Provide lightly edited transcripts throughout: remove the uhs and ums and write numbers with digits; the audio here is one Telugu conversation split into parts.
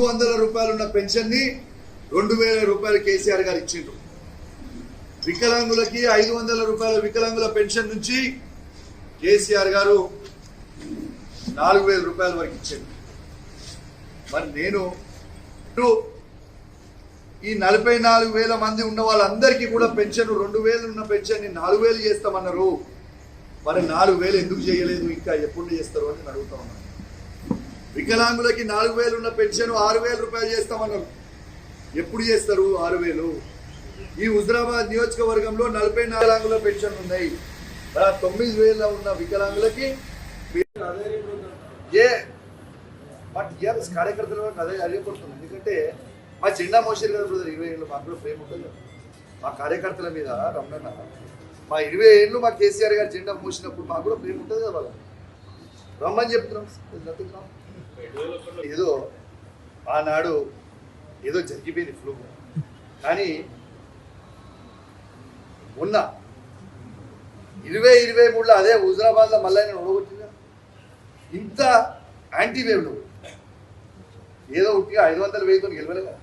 300 రూపాయలు ఉన్న పెన్షన్ ని 2000 రూపాయలు కేసీఆర్ గారు ఇచ్చిండ్రు. వికలాంగులకి 500 రూపాయల వికలాంగుల పెన్షన్ నుంచి కేసీఆర్ గారు 4000 రూపాయల వరకు ఇచ్చారు. మరి నేను ఈ 44,000 మంది ఉన్న వాళ్ళందరికీ కూడా పెన్షన్ 2000 ఉన్న పెన్షన్ ని 4000 చేస్తామన్నారు. మరి 4000 ఎందుకు చేయలేదు, ఇంకా ఎప్పుడు చేస్తారు అని అడుగుతా ఉన్నాను. వికలాంగులకి 4000 ఉన్న పెన్షన్ 6000 రూపాయలు చేస్తామన్నారు. ఎప్పుడు చేస్తారు 6000? ఈ హుజరాబాద్ నియోజకవర్గంలో 44 వికలాంగుల పెన్షన్ ఉన్నాయి. 9000 ఉన్న వికలాంగులకి కార్యకర్తలు అదే అడిగిపోతుంది. ఎందుకంటే మా జెండా మోసారు కదా బ్రదర్, 20 ఏళ్ళు మాకు కూడా ప్రేమ ఉంటుంది మా కార్యకర్తల మీద. రమణ మా 20 ఏళ్ళు మా కేసీఆర్ గారు జెండా మోసినప్పుడు మాకు కూడా ప్రేమ ఉంటుంది కదా వాళ్ళు. రమ్మని చెప్తున్నాం. ఏదో ఆనాడు ఏదో జరిగిపోయింది ఫ్లూ, కానీ ఉన్న 2023లో అదే హుజరాబాద్లో మళ్ళీ నేను ఓడగొట్టినా. ఇంత యాంటీ వేవ్లు ఏదో ఉట్టిగా 500 వేలతో గెలవలేగా,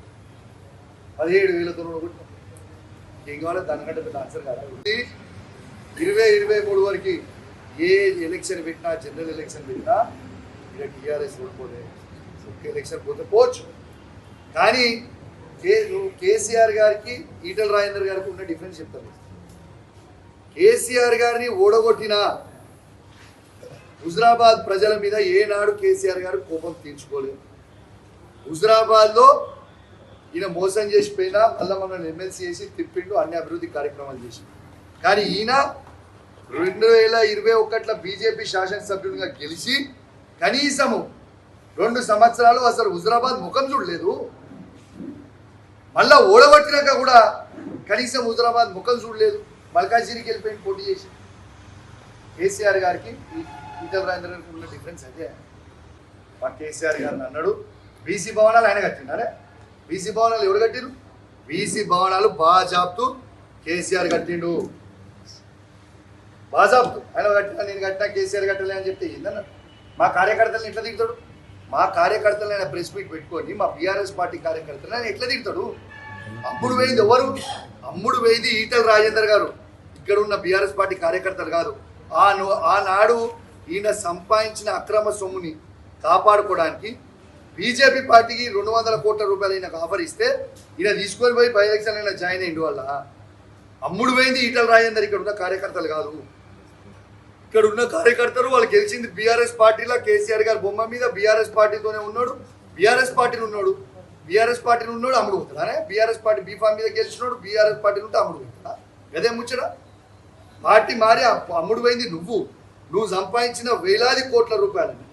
17,000తో ఓడగొట్టినా. ఏం కావాలో దానికంటే పెద్ద ఆన్సర్ కాదు. 2023 వరకు ఏ ఎలక్షన్ పెట్టినా, జనరల్ ఎలక్షన్ పెట్టినా ఇక టీఆర్ఎస్ ఓడిపోలే. ఒక్క ఎలక్షన్ పోతే పోవచ్చు, కానీ కేసీఆర్ గారికి ఈటల రాజేందర్ గారికి ఉన్న డిఫరెన్స్ చెప్తాను. కేసీఆర్ గారిని ఓడగొట్టిన హుజరాబాద్ ప్రజల మీద ఏనాడు కేసీఆర్ గారు కోపం తీర్చుకోలేదు. హుజరాబాద్లో ఈయన మోసం చేసిపోయినా మళ్ళీ మనల్ని ఎమ్మెల్సీ చేసి తిప్పిండు, అన్ని అభివృద్ధి కార్యక్రమాలు చేసి. కానీ ఈయన 2021లో బీజేపీ శాసనసభ్యునిగా గెలిచి కనీసము 2 సంవత్సరాలు అసలు హుజరాబాద్ ముఖం చూడలేదు. మళ్ళా ఓడగొట్టినాక కూడా కనీసం హుజరాబాద్ ముఖం చూడలేదు. మల్కాజిరికి వెళ్ళిపోయి పోటీ చేసి. కేసీఆర్ గారికి ఈటల రాజేందర్ గారికి ఉన్న డిఫరెన్స్ అదే. మా కేసీఆర్ గారిని అన్నాడు బీసీ భవనాలు ఆయన కట్టిండారే. బీసీ భవనాలు ఎవరు కట్టిరు? బీసీ భవనాలు బాజాబ్తు కేసీఆర్ కట్టిండు. బాజాబ్తు ఆయన కట్టినా, నేను కట్టినా, కేసీఆర్ కట్టలే అని చెప్తే ఏందన్నాడు. మా కార్యకర్తలను ఎట్లా దిగుతాడు? మా కార్యకర్తలను ఆయన ప్రెస్ మీట్ పెట్టుకొని మా బీఆర్ఎస్ పార్టీ కార్యకర్తలను ఆయన ఎట్లా దిగుతాడు? అమ్ముడు పోయింది ఎవరు? అమ్ముడు పోయింది ఈటల రాజేందర్ గారు. ఇక్కడ ఉన్న బీఆర్ఎస్ పార్టీ కార్యకర్తలు కాదు. ఆనాడు ఈయన సంపాదించిన అక్రమ సొమ్ముని కాపాడుకోవడానికి బీజేపీ పార్టీకి 200 కోట్ల రూపాయలు ఈయనకు ఆఫర్ ఇస్తే ఈయన తీసుకొని పోయి బై ఎలక్షన్ అయినా జాయిన్ అయ్యిండు. వల్ల అమ్ముడు పోయింది ఈటల రాజేందర్, ఇక్కడ ఉన్న కార్యకర్తలు కాదు. ఇక్కడ ఉన్న కార్యకర్తలు వాళ్ళు గెలిచింది బీఆర్ఎస్ పార్టీలో కేసీఆర్ గారి బొమ్మ మీద. బీఆర్ఎస్ పార్టీతోనే ఉన్నాడు, బీఆర్ఎస్ పార్టీని ఉన్నాడు, బీఆర్ఎస్ పార్టీని ఉన్నాడు, అమ్ముడు పోతుందా? బీఆర్ఎస్ పార్టీ బీఫామ్ మీద గెలిచినాడు, బీఆర్ఎస్ పార్టీని ఉంటే అమ్ముడు పోతుందా? అదే ముచ్చట. పార్టీ మారి అమ్ముడు పోయింది నువ్వు సంపాదించిన వేలాది కోట్ల రూపాయలని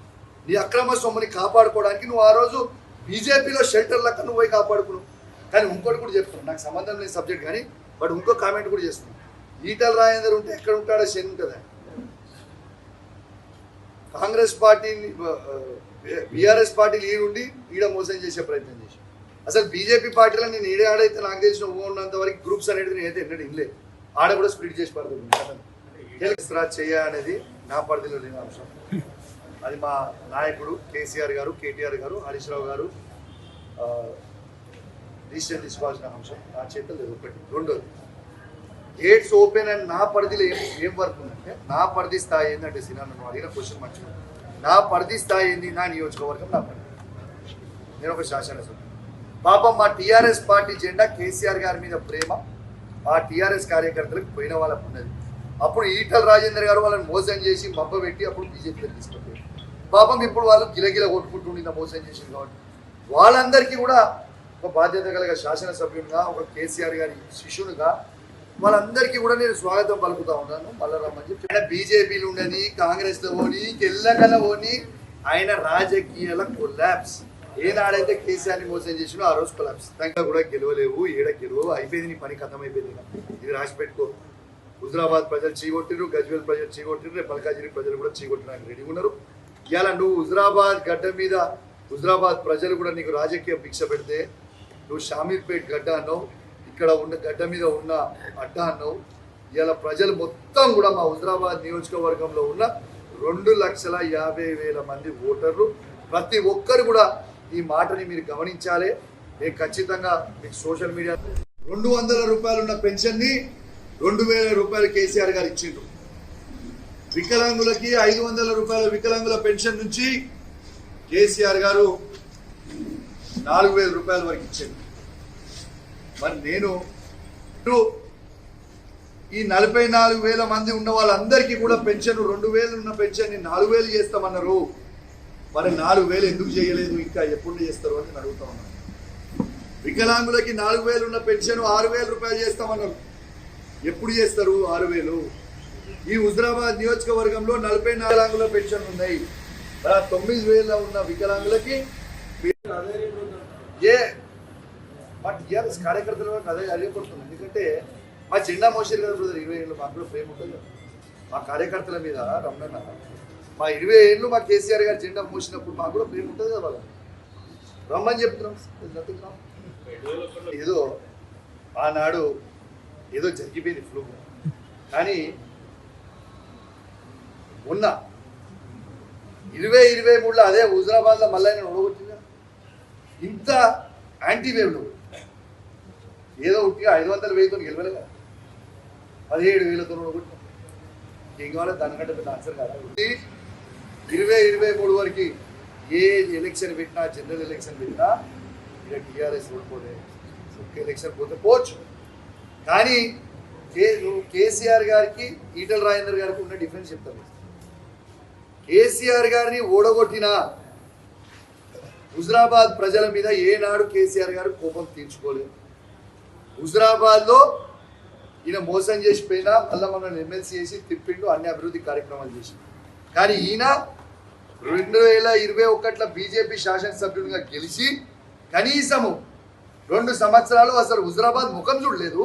నీ అక్రమ సొమ్ముని కాపాడుకోవడానికి నువ్వు ఆ రోజు బీజేపీలో షెల్టర్ లెక్క నువ్వు పోయి కాపాడుకున్నావు. కానీ ఇంకోటి కూడా చెప్తున్నాను, నాకు సంబంధం లేని సబ్జెక్ట్, కానీ బట్ ఇంకో కామెంట్ కూడా చేస్తున్నాను. ఈటల రాజేందర్ ఉంటే ఎక్కడ ఉంటాడో శని ఉంటుందా? కాంగ్రెస్ పార్టీని బీఆర్ఎస్ పార్టీలు ఈడుండి ఈడ మోసం చేసే ప్రయత్నం చేసి, అసలు బీజేపీ పార్టీలో నేను ఈడే ఆడైతే నాకు తెలిసిన ఉన్నంత వరకు గ్రూప్స్ అనేది నేనైతే ఎన్నడూ ఇల్లే. ఆడ కూడా స్ప్లిట్ చేసి పడుతుంది చెయ్య అనేది నా పరిధిలో లేని అంశం. అది మా నాయకుడు కేసీఆర్ గారు, కేటీఆర్ గారు, హరీష్ రావు గారు డిసిషన్ తీసుకోవాల్సిన అంశం నా చేతులు లేదు. ఒకటి. రెండోది, గేట్స్ ఓపెన్ అని నా పరిధిలో ఏం వర్క్ ఉందంటే, నా పరిధి స్థాయి ఏంటంటే సినా నన్ను అడిగిన క్వశ్చన్ మంచిగా, నా పరిధి స్థాయి ఏంది? నా నియోజకవర్గం నా పరిధి. నేను ఒక శాసనసభ్యుడు. పాపం మా టీఆర్ఎస్ పార్టీ జెండా కేసీఆర్ గారి మీద ప్రేమ ఆ టీఆర్ఎస్ కార్యకర్తలకు పోయిన వాళ్ళకు ఉన్నది. అప్పుడు ఈటల రాజేందర్ గారు వాళ్ళని మోసం చేసి మబ్బ పెట్టి అప్పుడు బీజేపీలో తీసుకుపోయారు. పాపం ఇప్పుడు వాళ్ళు గిలగిల కొట్టుకుంటుండి మోసం చేసింది. కాబట్టి వాళ్ళందరికీ కూడా ఒక బాధ్యత కలిగిన శాసనసభ్యునిగా, ఒక కేసీఆర్ గారి శిష్యునిగా వాళ్ళందరికీ కూడా నేను స్వాగతం పలుకుతా ఉన్నాను. మళ్ళీ రమ్మని చెప్పి ఆయన బీజేపీలు ఉండని, కాంగ్రెస్లో పోని, తెల్లగల పోని, ఆయన రాజకీయాల కొలాప్స్. ఏనాడైతే కేసీఆర్ని మోసం చేసినో ఆ రోజు కొలాప్స్. ఇంకా కూడా గెలవలేవు, గెలవు, అయిపోయింది, నీ పని కథం అయిపోయింది. ఇది రాసి పెట్టుకో. హుజరాబాద్ ప్రజలు చీగొట్టిరు, గజ్వేల్ ప్రజలు చీగొట్టిరు, రేపు మల్కాజిగిరి ప్రజలు కూడా చీగొట్టడానికి రెడీ ఉన్నారు. ఇవాళ నువ్వు హుజరాబాద్ గడ్డ మీద హుజరాబాద్ ప్రజలు కూడా నీకు రాజకీయ భిక్ష పెడితే నువ్వు షామీర్పేట్ గడ్డ అన్నావు, ఇక్కడ ఉన్న గడ్డ మీద ఉన్న అడ్డ అన్నావు. ఇవాళ ప్రజలు మొత్తం కూడా మా హుజరాబాద్ నియోజకవర్గంలో ఉన్న 2,50,000 మంది ఓటర్లు ప్రతి ఒక్కరు కూడా ఈ మాటని మీరు గమనించాలి. నేను ఖచ్చితంగా మీకు సోషల్ మీడియా 200 రూపాయలు ఉన్న పెన్షన్ని 2000 రూపాయలు కేసీఆర్ గారు ఇచ్చిండ్రు. వికలాంగులకి 500 రూపాయల వికలాంగుల పెన్షన్ నుంచి కేసీఆర్ గారు 4000 రూపాయల వరకు ఇచ్చారు. మరి నేను ఈ 44,000 మంది ఉన్న వాళ్ళందరికీ కూడా పెన్షన్ 2,000 ఉన్న పెన్షన్ 4,000 చేస్తామన్నారు. మరి 4,000 ఎందుకు చేయలేదు, ఇంకా ఎప్పుడు చేస్తారు అని అడుగుతా ఉన్నాను. వికలాంగులకి 4,000 ఉన్న పెన్షన్ 6,000 రూపాయలు చేస్తామన్నారు. ఎప్పుడు చేస్తారు 6,000? ఈ హుజరాబాద్ నియోజకవర్గంలో 44 వికలాంగుల పెన్షన్ ఉన్నాయి. మరి 9,000 ఉన్న వికలాంగులకి మా టీఆర్ఎస్ కార్యకర్తల వరకు అదే పడుతుంది. ఎందుకంటే మా జెండా మోసారు కదా బ్రదర్, 20 ఏళ్ళు మాకు కూడా ప్రేమ ఉంటుంది కదా మా కార్యకర్తల మీద. రమణ మా 20 ఏళ్ళు మా కేసీఆర్ గారు జెండా మోసినప్పుడు మాకు కూడా ప్రేమ ఉంటుంది కదా వాళ్ళు. రమ్మని చెప్తున్నాం. ఏదో ఆనాడు ఏదో జరిగిపోయింది ఫ్లూ, కానీ మొన్న 2023లో అదే హుజరాబాద్లో మళ్ళీ నేను ఓడగొట్టినా. ఇంత యాంటీ వేవ్లో ఏదో ఉట్టిగా 500 వేలతో గెలవలే కదా, 17,000తో ఓడగొట్టినా. ఏం కావాలో దానికంటే పెద్ద ఆన్సర్ కాదు. 2023 వరకు ఏ ఎలక్షన్ పెట్టినా, జనరల్ ఎలక్షన్ పెట్టినా ఇక టీఆర్ఎస్ ఓడిపోలే. ఒక్క ఎలక్షన్ పోతే పోవచ్చు, కానీ కేసీఆర్ గారికి ఈటల రాజేందర్ గారికి ఉన్న డిఫరెన్స్ చెప్తాను. కేసీఆర్ గారిని ఓడగొట్టిన హుజరాబాద్ ప్రజల మీద ఏనాడు కేసీఆర్ గారు కోపం తీర్చుకోలేదు. హుజరాబాద్లో ఈయన మోసం చేసిపోయినా మళ్ళీ మనల్ని ఎమ్మెల్సీ చేసి తిప్పిండు, అన్ని అభివృద్ధి కార్యక్రమాలు చేసి. కానీ ఈయన 2021లో బీజేపీ శాసనసభ్యుడిగా గెలిచి కనీసము 2 సంవత్సరాలు అసలు హుజరాబాద్ ముఖం చూడలేదు.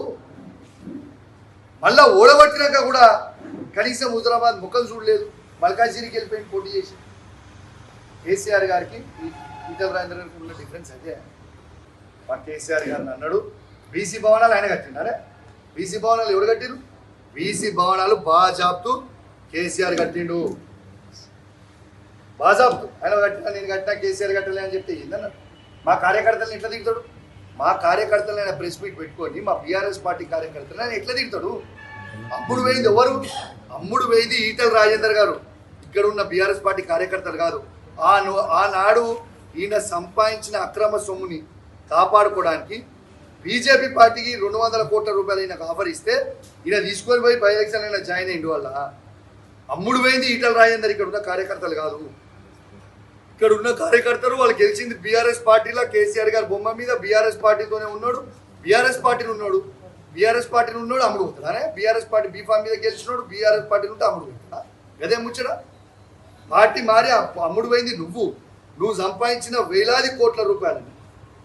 మళ్ళా ఓడగొట్టినాక కూడా కనీసం హుజరాబాద్ ముఖం చూడలేదు. మల్కాజిరికి వెళ్ళిపోయింది పోటీ చేసి. కేసీఆర్ గారికి ఈటల రాజేందర్ గారికి ఉన్న డిఫరెన్స్ అదే. మా కేసీఆర్ గారిని అన్నాడు బీసీ భవనాలు ఆయన కట్టినారే. బీసీ భవనాలు ఎవరు కట్టిరు? బీసీ భవనాలు బాజాబ్తు కేసీఆర్ కట్టిండు. బాజాబ్తు ఆయన కట్టినా, నేను కట్టినా, కేసీఆర్ కట్టలే అని చెప్తే ఏందన్న మా కార్యకర్తలను ఎట్లా దిగుతాడు? మా కార్యకర్తలను ఆయన ప్రెస్ మీట్ పెట్టుకొని మా బీఆర్ఎస్ పార్టీ కార్యకర్తలను ఆయన ఎట్లా దిగుతాడు? అమ్ముడు వేయింది ఎవరు? అమ్ముడు వేయింది ఈటల రాజేందర్ గారు. ఇక్కడ ఉన్న బీఆర్ఎస్ పార్టీ కార్యకర్తలు కాదు. ఆనాడు ఈయన సంపాదించిన అక్రమ సొమ్ముని కాపాడుకోవడానికి బీజేపీ పార్టీకి 200 కోట్ల రూపాయలు ఈయనకు ఆఫర్ ఇస్తే ఈయన తీసుకొని పోయి బై ఎలక్షన్ అయినా జాయిన్ అయ్యిండు. వల్ల అమ్ముడు పోయింది ఈటల రాజేందర్. ఇక్కడ ఉన్న కార్యకర్తలు కాదు. ఇక్కడ ఉన్న కార్యకర్తలు వాళ్ళు గెలిచింది బీఆర్ఎస్ పార్టీలో కేసీఆర్ గారి బొమ్మ మీద. బీఆర్ఎస్ పార్టీతోనే ఉన్నాడు, బీఆర్ఎస్ పార్టీని ఉన్నాడు, బీఆర్ఎస్ పార్టీని ఉన్నాడు. అమ్ముడు పోతాడా? బీఆర్ఎస్ పార్టీ బీఫామ్ మీద గెలిచినాడు, బీఆర్ఎస్ పార్టీ ఉంటే అమ్ముడు పోతాడా? అదే ముచ్చడా? పార్టీ మారి అమ్ముడు పోయింది నువ్వు సంపాదించిన వేలాది కోట్ల రూపాయలని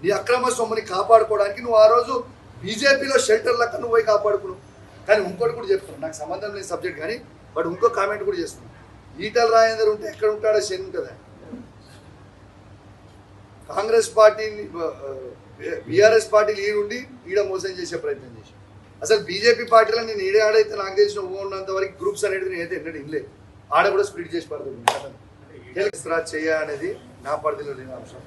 నీ అక్రమ సొమ్ముని కాపాడుకోవడానికి నువ్వు ఆ రోజు బీజేపీలో షెల్టర్ లెక్క నువ్వు పోయి కాపాడుకున్నావు. కానీ ఇంకోటి కూడా చెప్తున్నాను, నాకు సంబంధం లేని సబ్జెక్ట్, కానీ బట్ ఇంకో కామెంట్ కూడా చేస్తున్నాను. ఈటల రాజేందర్ ఉంటే ఎక్కడ ఉంటాడో శని ఉంటుందా? కాంగ్రెస్ పార్టీని బీఆర్ఎస్ పార్టీ ఈడుండి ఈడ మోసం చేసే ప్రయత్నం చేసి, అసలు బీజేపీ పార్టీలో నేను ఈడే ఆడైతే నాకు తెలిసిన ఉన్నంత వరకు గ్రూప్స్ అనేది నేనైతే ఎన్నడూ ఇల్లే. ఆడ కూడా స్ప్లిట్ చేసి పడుతుంది. చేయ అనేది నా పరిధిలో లేని అంశం.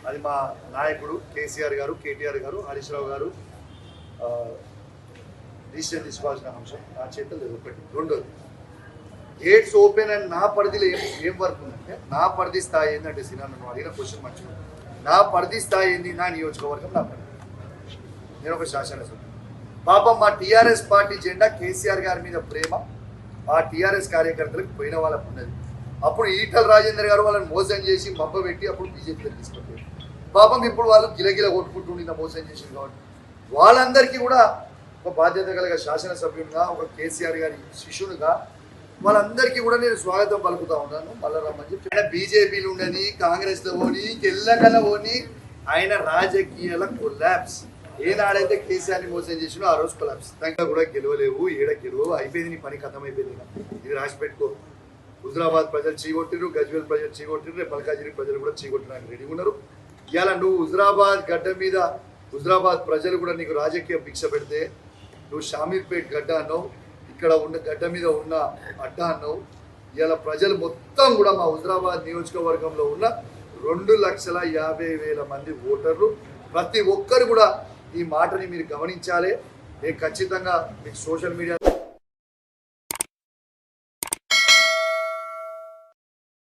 అది మా నాయకుడు కేసీఆర్ గారు, కేటీఆర్ గారు, హరీష్ రావు గారు డిసిషన్ తీసుకోవాల్సిన అంశం. నా చేతులు లేదు. ఒకటి. రెండోది, గేట్స్ ఓపెన్ అండ్ నా పరిధిలో ఏం వర్క్ ఉందంటే, నా పరిధి స్థాయి ఏంటంటే సినిమా నన్ను అడిగిన క్వశ్చన్ మంచిగా, నా పరిధి స్థాయి ఏంది? నా నియోజకవర్గం నా పరిధి. నేను ఒక శాసనసభ్యుడు. పాపం మా టీఆర్ఎస్ పార్టీ జెండా కేసీఆర్ గారి మీద ప్రేమ ఆ టీఆర్ఎస్ కార్యకర్తలకు పోయిన వాళ్ళకు ఉన్నది. అప్పుడు ఈటల రాజేందర్ గారు వాళ్ళని మోసం చేసి మబ్బ పెట్టి అప్పుడు బీజేపీలో తీసుకొచ్చారు. పాపం ఇప్పుడు వాళ్ళు గిలగిల కొట్టుకుంటుండి మోసం చేసింది. కాబట్టి వాళ్ళందరికీ కూడా ఒక బాధ్యత కలిగిన శాసనసభ్యునిగా, ఒక కేసీఆర్ గారి శిష్యునిగా వాళ్ళందరికీ కూడా నేను స్వాగతం పలుకుతా ఉన్నాను. మళ్ళీ రమ్మని చెప్పి ఆయన బీజేపీలు ఉండని, కాంగ్రెస్లో పోని, కెల్లకల పోని, ఆయన రాజకీయాల కొలాప్స్. ఏనాడైతే కేసీఆర్ని మోసం చేసినో ఆ రోజు కొలాప్స్. ఇంకా కూడా గెలవలేవు, ఏడ గెలవవు, అయిపోయింది, నీ పని ఖతం అయిపోయింది. ఇది రాసి పెట్టుకో. హుజరాబాద్ ప్రజలు చీగొట్టిరు, గజ్వేల్ ప్రజలు చీగొట్టిరు, రేపు మల్కాజిరి ప్రజలు కూడా చీగొట్టడానికి రెడీ ఉన్నారు. ఇవాళ నువ్వు హుజరాబాద్ గడ్డ మీద హుజరాబాద్ ప్రజలు కూడా నీకు రాజకీయ భిక్ష పెడితే నువ్వు షామీర్పేట్ గడ్డ అన్నావు, ఇక్కడ ఉన్న గడ్డ మీద ఉన్న అడ్డ అన్నావు. ఇవాళ ప్రజలు మొత్తం కూడా మా హుజరాబాద్ నియోజకవర్గంలో ఉన్న 2,50,000 మంది ఓటర్లు. ప్రతి ఒక్కరు కూడా ఈ మాటని మీరు గమనించాలి. నేను ఖచ్చితంగా మీకు సోషల్ మీడియా